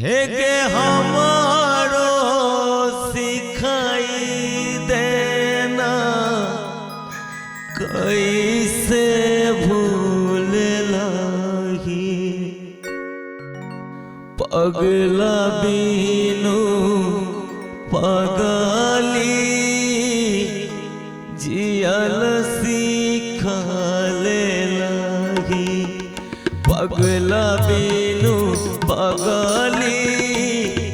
हे गे हमारो सिखाई देना कैसे भूल लाही पगला बीनू पगली जियल सिखले लाही पगला बीनू पगली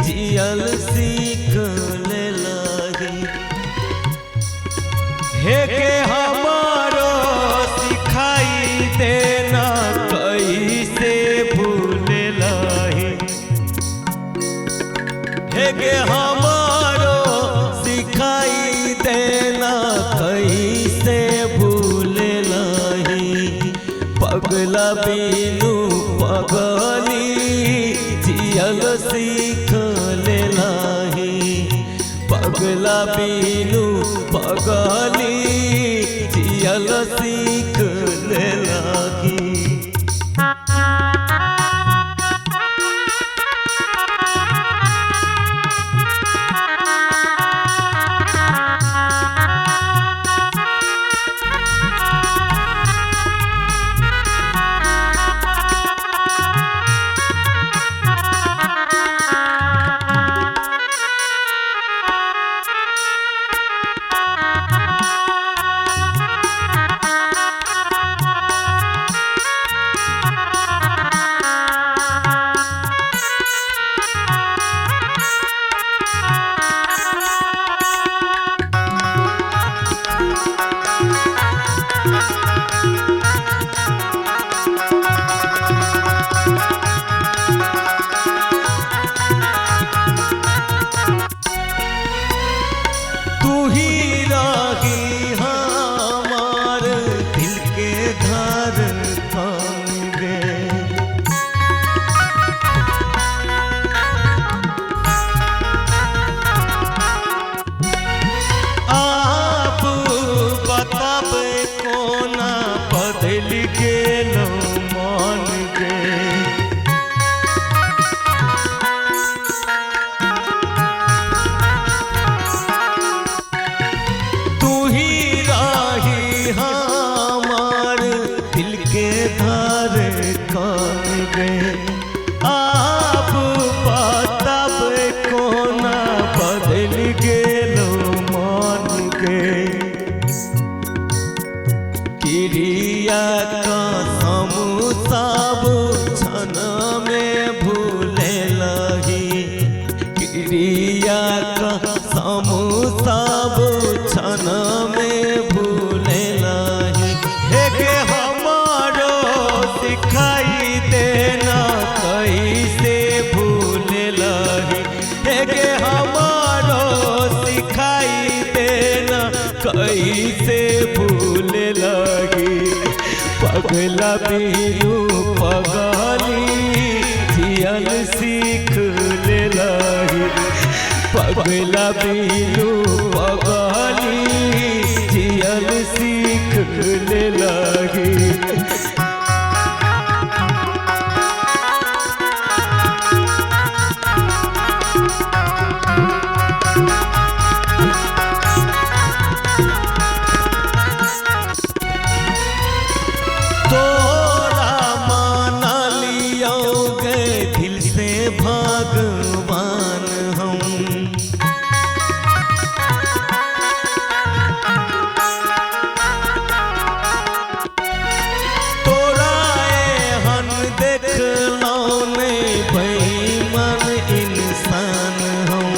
जियल सिखले लाही हे के हमारो सिखाई देना कैसे भूल लाही हे के हमारो सिखाई देना कैसे भूल लाही पगला बीनू पगली जियल सिखले लाही पगला बीनू पगली जियल सिखले लाही। क्रिया कसम सब क्षण में भूले लही क्रिया कसम सब क्षण में भूले लही हे के हमारो सिखाई देना कैसे भूले लही हे के हमारो सिखाई देना कैसे भूले लही पगला बीनू पगली जियल सिखले लाही पगला बीनू पगली जियल सिखले लाही। भगवान हम तोरा एहन देखलौ ने बेईमान इंसान हम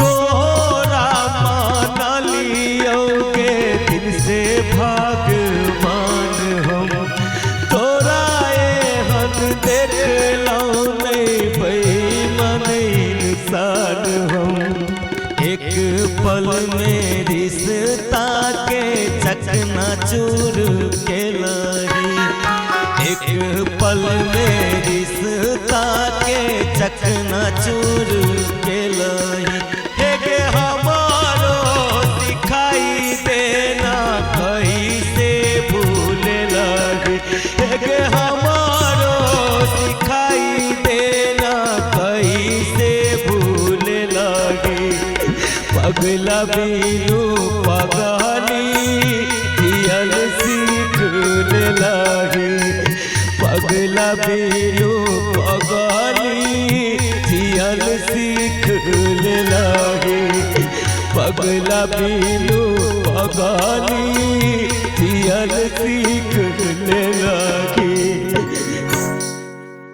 तोरा मानलियो के दिल से भगवान हम तोरा एहन देखलौ ने बेईमान इंसान हम एक पल में रिश्ता के चकनाचूर के लही एक पल में रिश्ता के चकनाचूर के लही हे गे हमारो सिखाई देना कही पगला बीनू पगाली जियल सीख ले लागी। पगला बीनू पगाली जियल सीख ले लागी। पगला बीनू पगाली जियल सीख ले लागी।